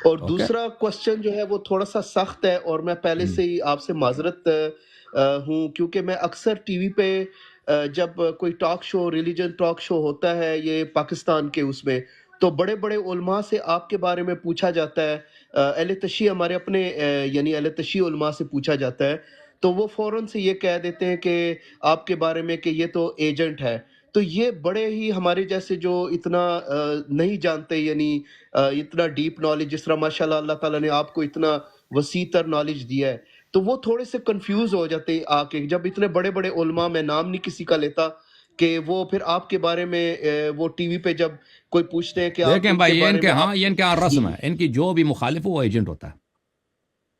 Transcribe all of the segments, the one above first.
اور اوکے دوسرا کوشچن جو ہے وہ تھوڑا سا سخت ہے، اور میں پہلے سے ہی آپ سے معذرت ہوں، کیونکہ میں اکثر ٹی وی پہ جب کوئی talk show, religion talk show ہوتا ہے یہ پاکستان کے، اس میں تو بڑے بڑے علماء سے آپ کے بارے میں پوچھا جاتا ہے، اہل تشیع ہمارے اپنے یعنی اہل تشیع علماء سے پوچھا جاتا ہے، تو وہ فوراً سے یہ کہہ دیتے ہیں کہ آپ کے بارے میں کہ یہ تو ایجنٹ ہے. تو یہ بڑے ہی ہمارے جیسے جو اتنا نہیں جانتے، یعنی اتنا ڈیپ نالج، جس طرح ماشاء اللہ اللہ تعالیٰ نے آپ کو اتنا وسیع تر نالج دیا ہے، تو وہ تھوڑے سے کنفیوز ہو جاتے ہیں آ کے، جب اتنے بڑے بڑے علماء، میں نام نہیں کسی کا لیتا، کہ وہ پھر آپ کے بارے میں وہ ٹی وی پہ جب کوئی پوچھتے ہیں کہ آپ دیکھیں ان کے بھائی، یہ ان بارے کے میں ہاں یہ ان کے ہاں جی رسم ہے، ان کی جو بھی مخالف ہو وہ ایجنٹ ہوتا ہے،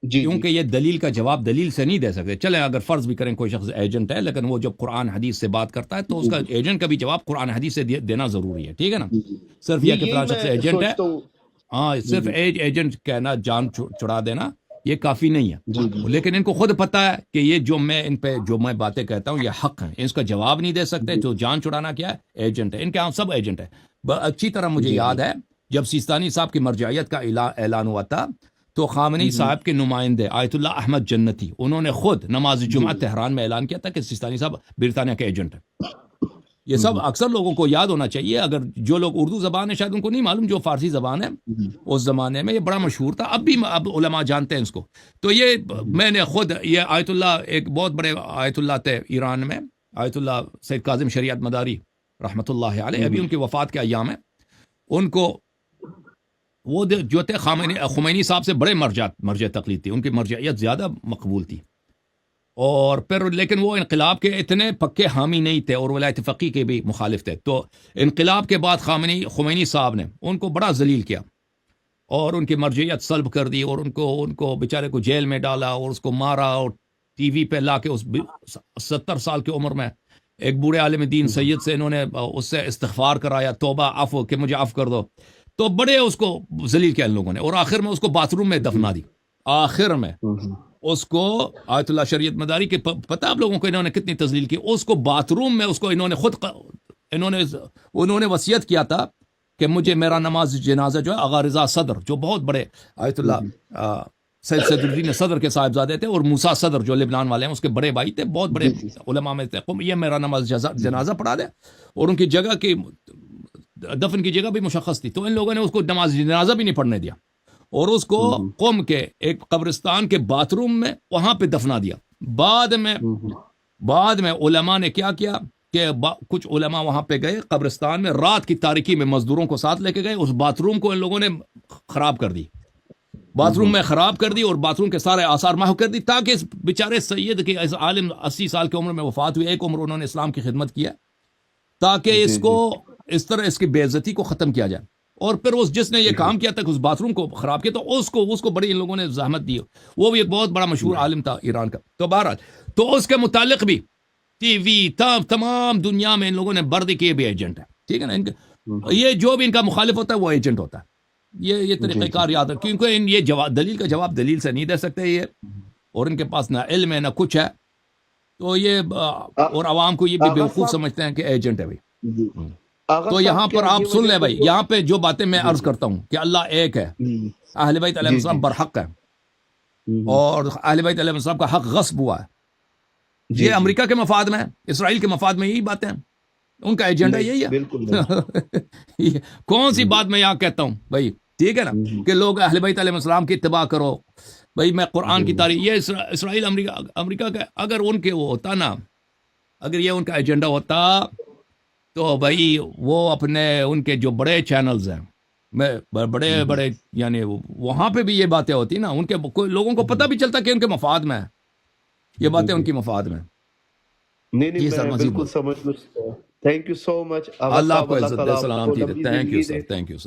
جی جی کیونکہ یہ دلیل کا جواب دلیل سے نہیں دے سکتے. چلیں اگر فرض بھی کریں کوئی شخص ایجنٹ ہے، لیکن وہ جب قرآن حدیث سے بات کرتا ہے تو اس جی کا جی ایجنٹ کا بھی جواب قرآن حدیث سے دینا ضروری ہے، ٹھیک ہے نا. جی جی صرف جی یہ کہ یہی فلاں شخص میں ایجنٹ ہے، سوچتا ہوں. ہاں جی صرف جی ایجنٹ کہنا، جان چھڑا دینا، یہ کافی نہیں ہے. جی جی لیکن ان کو خود پتہ ہے کہ یہ جو میں ان پہ جو میں باتیں کہتا ہوں یہ حق ہیں، اس کا جواب نہیں دے سکتے، جی تو جان چھڑانا کیا ہے، ایجنٹ ہے. ان کے ہاں سب ایجنٹ ہے. اچھی طرح مجھے جی یاد جی ہے جب سیستانی صاحب کی مرجعیت کا اعلان ہوا تھا تو خامنئی جی صاحب کے نمائندے آیت اللہ احمد جنتی، انہوں نے خود نماز جی جمعہ تہران میں اعلان کیا تھا کہ سیستانی صاحب برطانیہ کے ایجنٹ ہیں. یہ جی سب اکثر لوگوں کو یاد ہونا چاہیے، اگر جو لوگ اردو زبان ہے شاید ان کو نہیں معلوم، جو فارسی زبان ہے جی اس زمانے میں یہ بڑا مشہور تھا، اب علماء جانتے ہیں اس کو. تو یہ میں نے خود، یہ آیت اللہ ایک بہت بڑے آیت اللہ تھے ایران میں، آیت اللہ سید کاظم شریعت مداری رحمۃ اللہ علیہ، ابھی ان کی وفات کے ایام ہیں. ان کو وہ جو تھے خمینی صاحب سے بڑے مرجع تقلید تھی، ان کی مرجعیت زیادہ مقبول تھی. اور پھر لیکن وہ انقلاب کے اتنے پکے حامی نہیں تھے، اور ولایت فقیہ کے بھی مخالف تھے. تو انقلاب کے بعد خمینی صاحب نے ان کو بڑا ذلیل کیا اور ان کی مرجعیت سلب کر دی، اور ان کو بیچارے کو جیل میں ڈالا اور اس کو مارا، اور ٹی وی پہ لا کے اس 70 سال کی عمر میں ایک بوڑھے عالم دین سید سے انہوں نے اس سے استغفار کرایا، توبہ، عفو، کہ مجھے عفو کر دو. تو بڑے اس کو ذلیل کیا ان لوگوں نے، اور آخر میں اس کو باتھ روم میں دفنا دی. آخر میں اس کو آیت اللہ شریعت مداری کے پتہ آپ لوگوں کو انہوں نے کتنی تذلیل کی، اس کو باتھ روم میں اس کو انہوں نے خود انہوں نے وصیت کیا تھا کہ مجھے میرا نماز جنازہ جو ہے آغا رضا صدر، جو بہت بڑے آیت اللہ سید صدر الدین صدر کے صاحبزادے تھے، اور موسیٰ صدر جو لبنان والے ہیں اس کے بڑے بھائی تھے، بہت بڑے علماء میں تھے، یہ میرا نماز جنازہ پڑھا دے. اور ان کی جگہ کی دفن کی جگہ بھی مشخص تھی، تو ان لوگوں نے اس کو نماز جنازہ بھی نہیں پڑھنے دیا، اور اس کو قم کے ایک قبرستان کے باتھ روم میں وہاں پہ دفنا دیا. بعد میں علماء نے کیا کیا کہ کچھ علماء وہاں پہ گئے قبرستان میں، رات کی تاریکی میں مزدوروں کو ساتھ لے کے گئے، اس باتھ روم کو ان لوگوں نے خراب کر دی، باتھ روم میں خراب کر دی، اور باتھ روم کے سارے آثار محو کر دی، تاکہ اس بیچارے سید کے عالم 80 سال کی عمر میں وفات ہوئی، ایک عمر انہوں نے اسلام کی خدمت کیا، تاکہ اس کو اس طرح اس کی بے عزتی کو ختم کیا جائے. اور پھر جس نے یہ کام کیا تھا کہ اس باتھ روم کو خراب کیا، تو اس کو بڑی ان لوگوں نے زحمت دی، وہ بھی ایک بہت بڑا مشہور عالم تھا ایران کا. تو بہرحال تو اس کے متعلق بھی ٹی وی تمام دنیا میں ان لوگوں نے بردی کیے بھی ایجنٹ ہے، ٹھیک ہے نا. یہ جو بھی ان کا مخالف ہوتا ہے وہ ایجنٹ ہوتا ہے. یہ طریقہ کار یاد ہے، کیونکہ یہ دلیل کا جواب دلیل سے نہیں دے سکتے یہ، اور ان کے پاس نہ علم ہے نہ کچھ ہے، تو یہ اور عوام کو یہ بھی بیوقوف سمجھتے ہیں کہ ایجنٹ ہے بھائی. تو یہاں پر آپ سن لیں بھائی، یہاں پہ جو باتیں میں عرض کرتا ہوں کہ اللہ ایک ہے، اہل بیت علیہ السلام برحق ہے، اور اہل بیت علیہ السلام کا حق غصب ہوا ہے. یہ امریکہ کے مفاد میں ہے، اسرائیل کے مفاد میں یہی باتیں ہیں، ان کا ایجنڈا یہی ہے. کون سی بات میں یہاں کہتا ہوں بھائی، ٹھیک ہے نا، کہ لوگ اہل بیت علیہ السلام کی اتباع کرو. بھائی میں قرآن کی تعریف، یہ اسرائیل امریکہ کا اگر ان کے وہ ہوتا نا، اگر یہ ان کا ایجنڈا ہوتا تو بھائی وہ اپنے ان کے جو بڑے چینلز ہیں، بڑے بڑے، یعنی وہاں پہ بھی یہ باتیں ہوتی نا، ان کے لوگوں کو پتہ بھی چلتا کہ ان کے مفاد میں ہے، یہ باتیں ان کی مفاد میں. نہیں میں بالکل سمجھ گیا. تھینک یو سو مچ. اللہ کو عزت دے، سلامتی دے. Thank you sir, thank you sir.